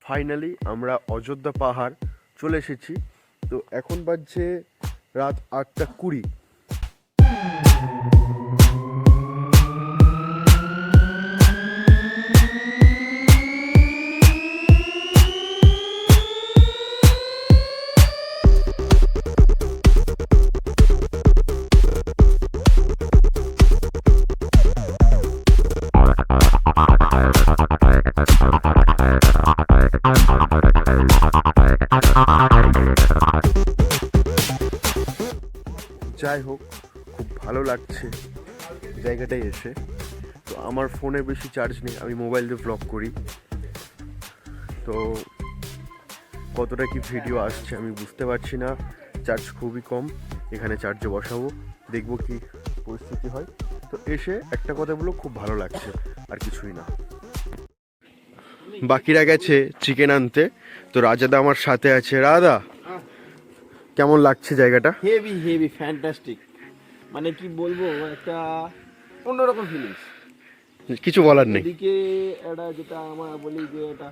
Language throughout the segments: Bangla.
ফাইনালি আমরা অযোধ্যা পাহাড় চলে এসেছি। তো এখন বাজছে রাত 8:20। যাই হোক, খুব ভালো লাগছে জায়গাটায় এসে। তো আমার ফোনে বেশি চার্জ নেই, আমি মোবাইল দিয়ে ব্লগ করি। তো কতটা কি ভিডিও আসছে আমি বুঝতে পারছি না, চার্জ খুবই কম। এখানে চার্জে বসাবো, দেখবো কি পরিস্থিতি হয়। তো এসে একটা কথা বলো, খুব ভালো লাগছে, আর কিছুই না। বাকিরা গেছে চিকেন আনতে, তো রাজাদা আমার সাথে আছে। রাজা, কেমন লাগছে জায়গাটা? হেভি হেভি ফ্যান্টাস্টিক, মানে কি বলবো, একটা অন্যরকম ফিলিংস। কিছু বলার নেই। এদিকে এটা যেটা আমরা বলি যে এটা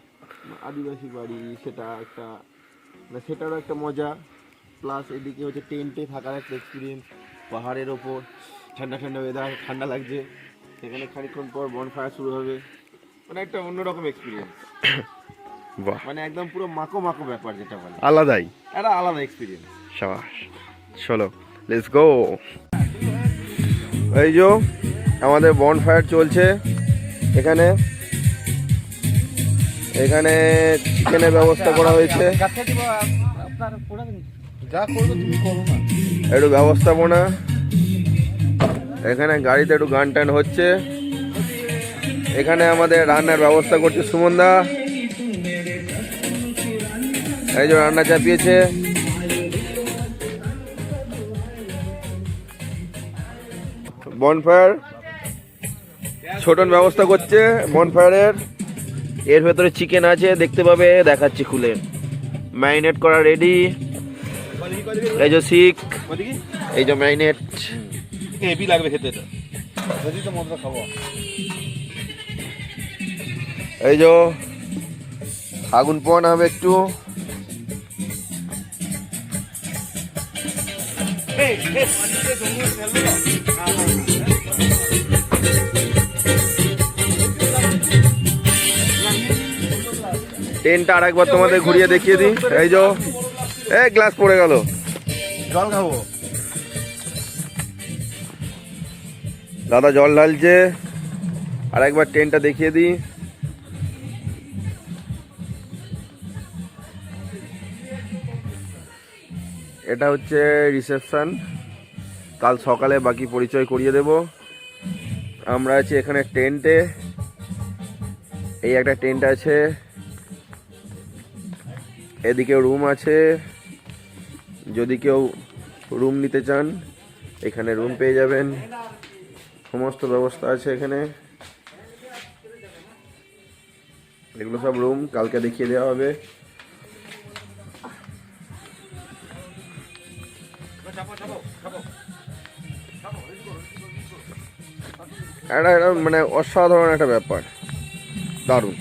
আদিবাসী বাড়ি, সেটা একটা মানে সেটারও একটা মজা। প্লাস এদিকে হচ্ছে টেন্টে থাকার একটা এক্সপিরিয়েন্স, পাহাড়ের ওপর ঠান্ডা ঠান্ডা ওয়েদার, ঠান্ডা লাগছে। সেখানে খানিকক্ষণ পর বনফায়ার শুরু হবে, মানে একটা অন্যরকম এক্সপিরিয়েন্স। বাহ, মানে একদম পুরো মাখো মাখো ব্যাপার, যেটা বলে আলাদাই। একটা আলাদা এক্সপিরিয়েন্স। সাবাস, চলো লেটস গো। এই যে আমাদের বনফায়ার চলছে এখানে। এখানে চিকেনের ব্যবস্থা করা হয়েছে, একটু ব্যবস্থাপনা। এখানে গাড়িতে একটু গান টান হচ্ছে। এখানে আমাদের রান্নার ব্যবস্থা করছে সুমনদা। এই যে রান্না চাপিয়েছে। বনফায়ার ছোটন ব্যবস্থা করছে বনফায়ারের। এর ভেতরে চিকেন আছে, দেখতে পাবে, দেখাচ্ছি খুলে। ম্যারিনেট করা রেডি। এই যে শিক, এই যে ম্যারিনেট। হেভি লাগবে খেতে এটা, যদি তো মজা খাবো। এই যে আগুন পোয়ানো হবে একটু। টেনটা আর একবার তোমাদের ঘুরিয়ে দেখিয়ে দিই। এই যে গ্লাস পড়ে গেল, জল খাবো। দাদা জল ঢালছে। আর একবার টেনটা দেখিয়ে দিই। এটা হচ্ছে রিসেপশন, কাল সকালে বাকি পরিচয় করিয়ে দেব। আমরা আছি এখানে টেন্টে। এই একটা টেন্ট আছে, এদিকে রুম আছে। যদি কেউ রুম নিতে চান এখানে রুম পেয়ে যাবেন, সমস্ত ব্যবস্থা আছে এখানে। এগুলো সব রুম, কালকে দেখিয়ে দেওয়া হবে। এটা মানে অসাধারণ একটা ব্যাপার, দারুণ।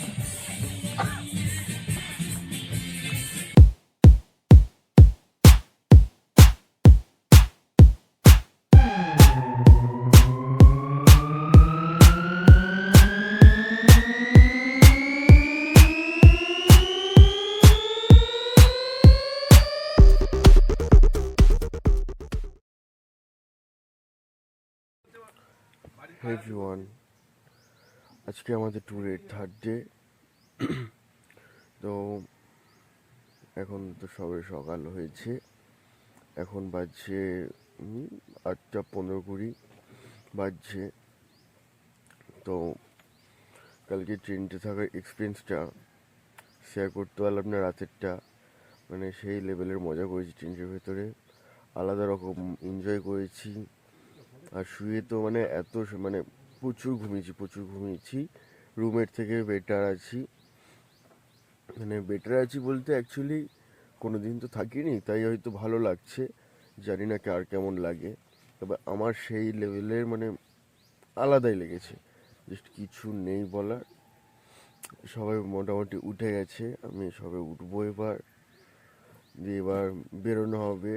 এভরিওয়ান, আজকে আমাদের ট্যুরের থার্ড ডে। তো এখন তো সবে সকাল হয়েছে, এখন বাজছে 8:15-20 বাজছে। তো কালকে ট্রেনটে থাকার এক্সপিরিয়েন্সটা শেয়ার করতে পারলাম না। রাতেরটা মানে সেই লেভেলের মজা করেছি ট্রেনের ভেতরে, আলাদা রকম এনজয় করেছি। আর শুয়ে তো মানে মানে প্রচুর ঘুমিয়েছি। রুমের থেকে বেটার আছি, মানে বেটার আছি বলতে অ্যাকচুয়ালি কোনো দিন তো থাকিনি, তাই হয়তো ভালো লাগছে। জানি না কার কেমন লাগে, তবে আমার সেই লেভেলের মানে আলাদাই লেগেছে, জাস্ট কিছু নেই বলার। সবাই মোটামুটি উঠে গেছে, আমি সবে উঠবো এবার, দিয়ে এবার বেরোনো হবে।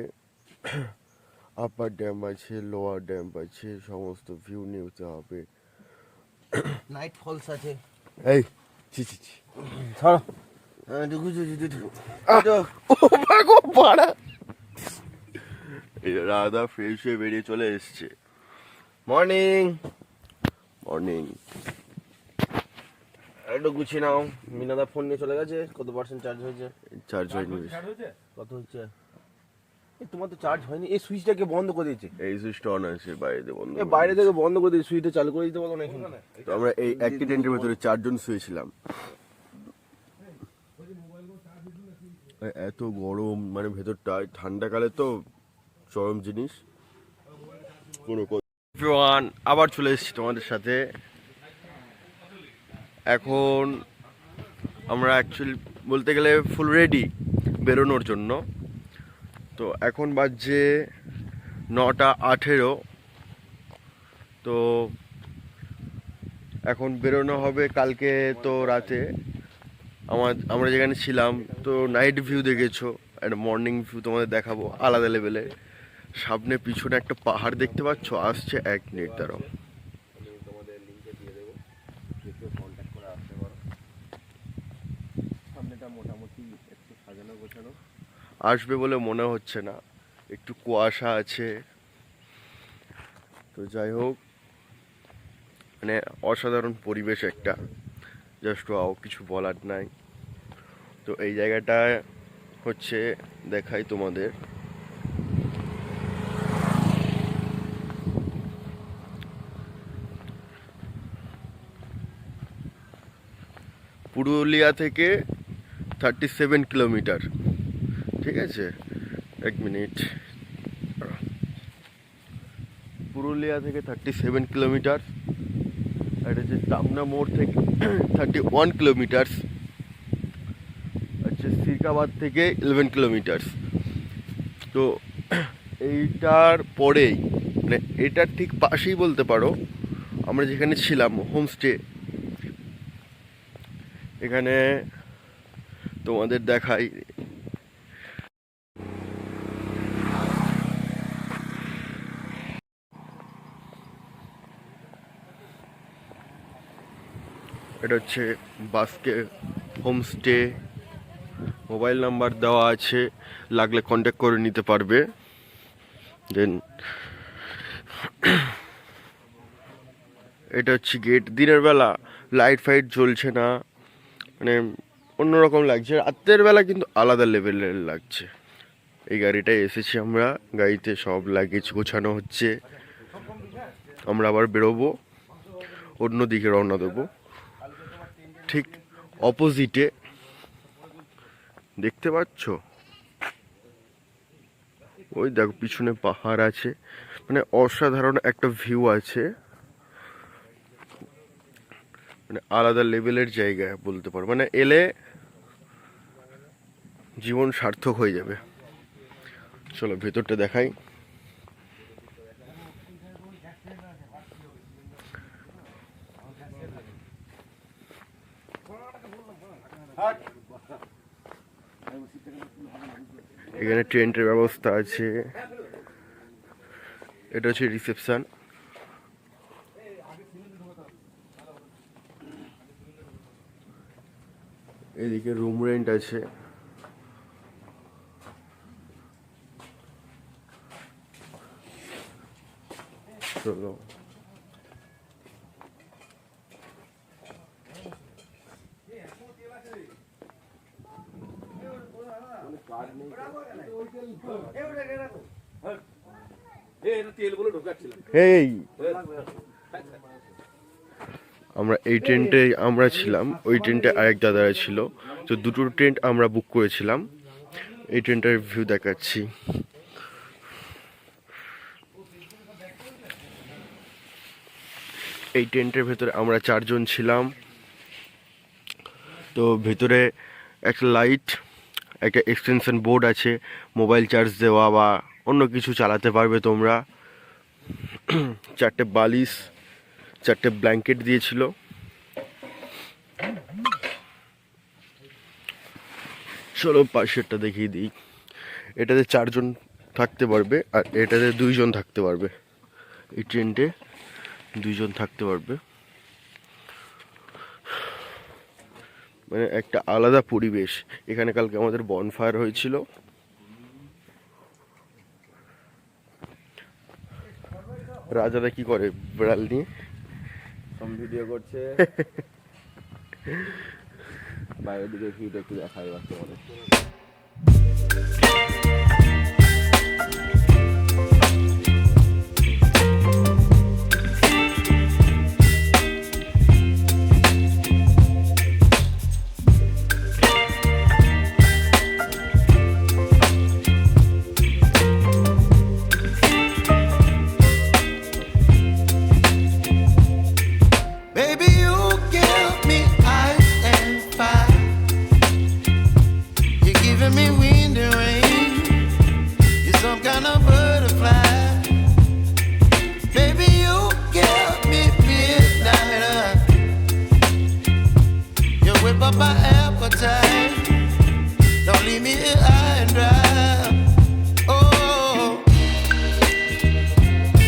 আপার ড্যাম আছে, লোয়ার ড্যাম আছে, সমস্ত ভিউ নিতে হবে। নাইট ফলস আছে। এই ছি ছি ছি, ছাড়ো। ও মা গো পাড়া। এই রাধা ফ্রেশ হয়ে বেরিয়ে চলে এসছে। মর্নিং। মর্নিং। একটু গুছিয়ে নাও। মিনাদা ফোন নিয়ে চলে গেছে। কত পার্সেন্ট চার্জ হয়েছে? চার্জ হয়নি। কত হচ্ছে? তোমার তো চার্জ হয়নি। এই সুইচটাকে বন্ধ করে দিয়েছে। এই সুইচটা অন আছে, বাইরে দিয়ে বন্ধ। বাইরে থেকে বন্ধ করে দিয়ে সুইচটা চালু করে দিতে বলো না এখানে। তো আমরা এই একটি টেন্টের ভেতরে 4 জন শুয়েছিলাম। এত গরম, মানে ভেতরটা ঠান্ডাকালে তো চরম জিনিস। এভরিওয়ান, আবার চলে এসেছি তোমাদের সাথে। এখন আমরা অ্যাকচুয়ালি বলতে গেলে ফুল রেডি বেরোনোর জন্য। তো এখন বাজছে 9:18। তো এখন বেরোনো হবে কালকে। তো রাতে আমরা যেখানে ছিলাম তো নাইট ভিউ দেখেছো, একটা মর্নিং ভিউ তোমাদের দেখাবো আলাদা লেভেলে। সামনে পিছনে একটা পাহাড় দেখতে পাচ্ছ, আসছে 1 মিনিট দাঁড়াও। তোমাদের লিংকে দিয়ে দেবো, কেউ কন্ট্যাক্ট করে আসতে পারো। সামনেটা মোটামুটি একটু সাজানো গোছানো। আসবে বলে মনে হচ্ছে না, একটু কুয়াশা আছে। তো যাই হোক, মানে অসাধারণ পরিবেশ একটা, জাস্ট ওয়াও, কিছু বলার নাই। তো এই জায়গাটা হচ্ছে, দেখাই তোমাদের। পুরুলিয়া থেকে 37 কিলোমিটার, ঠিক আছে? 1 মিনিট। পুরুলিয়া থেকে 37 কিলোমিটার, আর হচ্ছে টামনা মোড় থেকে 31 কিলোমিটার, হচ্ছে সিরকাবাদ থেকে 11 কিলোমিটার। তো এইটার পরেই, মানে এটার ঠিক পাশেই বলতে পারো আমরা যেখানে ছিলাম হোমস্টে। এখানে তোমাদের দেখাই, এটা হচ্ছে বাস্কে হোমস্টে। মোবাইল নাম্বার দেওয়া আছে, লাগলে কন্ট্যাক্ট করে নিতে পারবে। দেন এটা হচ্ছে গেট। দিনের বেলা লাইট ফাইট জ্বলছে না, মানে অন্যরকম লাগছে। রাতের বেলা কিন্তু আলাদা লেভেলের লাগছে। এই গাড়িটায় এসেছি আমরা, গাড়িতে সব লাগেজ গোছানো হচ্ছে। আমরা আবার বেরোবো, অন্য দিকে রওনা দেবো। ঠিক অপোজিটে দেখতে পাচ্ছ, ওই দেখো পিছনে পাহাড় আছে, মানে অসাধারণ একটা ভিউ আছে, মানে আলাদা লেভেলের জায়গা বলতে পারো। মানে এলে জীবন সার্থক হয়ে যাবে। চলো ভেতরটা দেখাই। এখানে টেন্টের ব্যবস্থা আছে। এটা হচ্ছে রিসেপশন। এদিকে রুম রেন্ট আছে। চলো এই, আমরা এই টেন্টে আমরা ছিলাম, ওই টেন্টে আরেক দাদারা ছিল। তো দুটো টেন্ট আমরা বুক করেছিলাম। এই টেন্টের ভিউ দেখাচ্ছি। এই টেন্টের ভেতরে আমরা 4 জন ছিলাম। তো ভেতরে একটা লাইট, একটা এক্সটেনশন বোর্ড আছে, মোবাইল চার্জ দেওয়া বা অন্য কিছু চালাতে পারবে তোমরা। 4টে বালিশ, 4টে ব্ল্যাঙ্কেট দিয়েছিল। চলো পাশেরটা দেখিয়ে দিই। এটাতে 4 জন থাকতে পারবে আর এটাতে 2 জন থাকতে পারবে। এই ট্রেনটে 2 জন থাকতে পারবে। মানে একটা আলাদা পরিবেশ। এখানে কালকে আমাদের বনফায়ার হয়েছিল। রাজাদা কি করে বিড়াল নিয়ে? ভিডিও করছে। বাইরের দিকে ভিউটা একটু দেখাই তোমাদের। Baby, you give me ice and fire. You're giving me wind and rain. You're some kind of butterfly. Baby, you give me midnight. You whip up my appetite. Don't leave me here high and dry. Oh,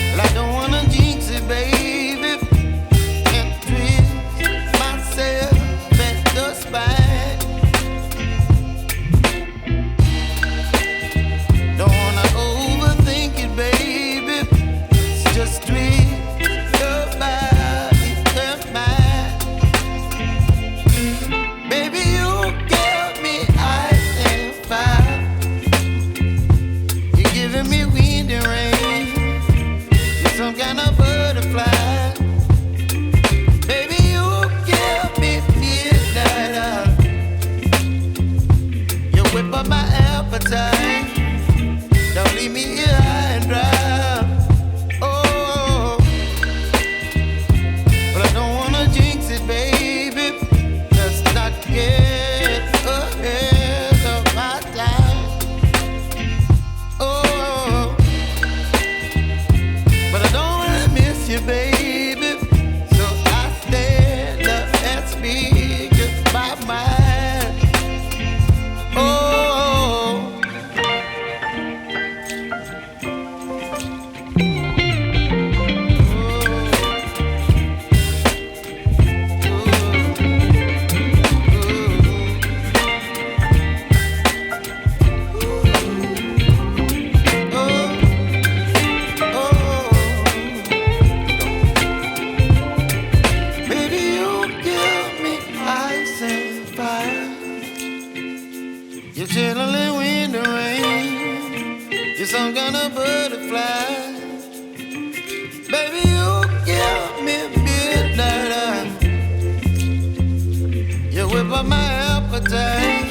well, I don't wanna jinx it, baby. And twist myself at the spine. Don't wanna overthink it, baby. It's just twist your body and mine. Baby, you give me ice and fire. You're giving me wind and rain. You're some kind of butterfly. Baby, you give me midnight. You whip up my appetite. Don't leave me here high and dry. Oh, but I don't wanna jinx it, baby. Let's not get ahead of my time. Oh, but I don't wanna miss you, baby. So I stand up and speak just my mind. Oh. Baby, you give me ice and fire. You're channeling wind and rain. You're some kind of butterfly. Baby, you give me midnight. You whip up my appetite.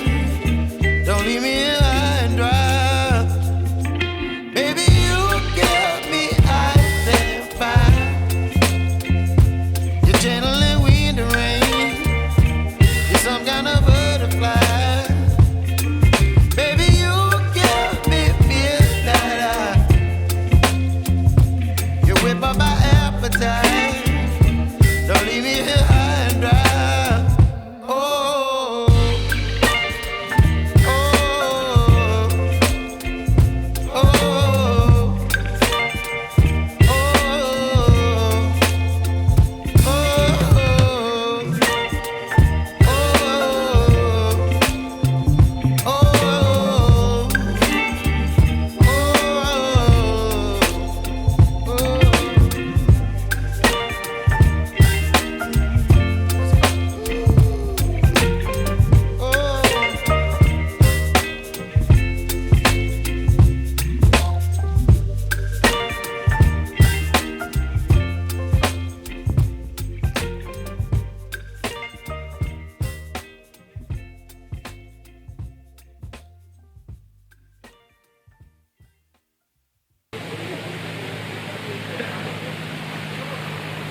Don't leave me here high and dry. Baby, you give me ice and fire. You're channeling wind and rain. You're some kind of butterfly. Baby, you give me midnight. You whip up my appetite. Don't leave me here high and dry. Oh, oh, oh, oh,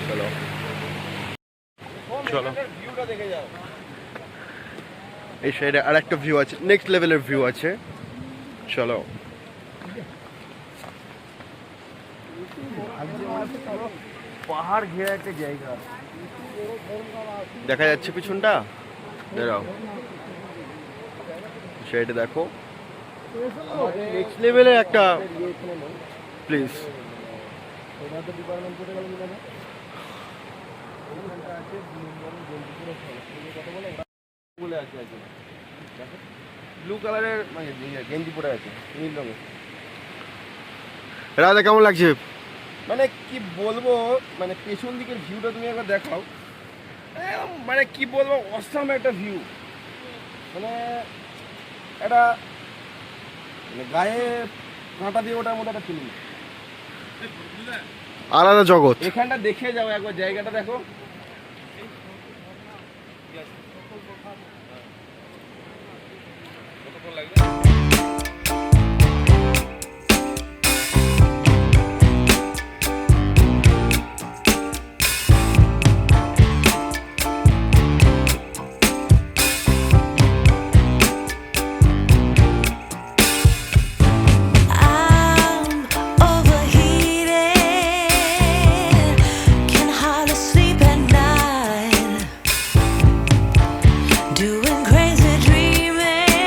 চলো চলো ভিউটা দেখে যাও। এই সাইডে আর একটা ভিউ আছে, নেক্সট লেভেলের ভিউ আছে। চলো পাহাড় ঘেরা একটা জায়গা। দেখা যাচ্ছে পিছনটা, দাঁড়াও সেটা দেখো নেক্সট লেভেলে একটা প্লিজ। বলে আছে একজন ব্লু কালারের মানে গেঞ্জি পরে আছে নীল রঙের। রাধা কেমন লাগছে? মানে কি বলবো, মানে পেছন দিকের ভিউটা তুমি একবার দেখাও, মানে কি বলবো, অসাম একটা ভিউ, মানে একটা মানে গায়ে কাঁটা দিয়ে ওঠার মতো একটা ফিলিং। আলাদা জগৎ। এখানটা দেখে যাও একবার, জায়গাটা দেখো। I'm overheated, can hardly sleep at night, doing crazy dreaming.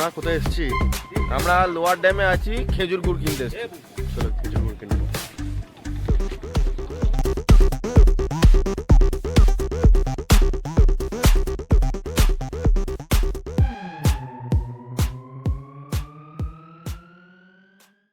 আমরা কোথায় এসেছি? আমরা লোয়ার ড্যামে আছি, খেজুর গুড় কিনতে এসেছি।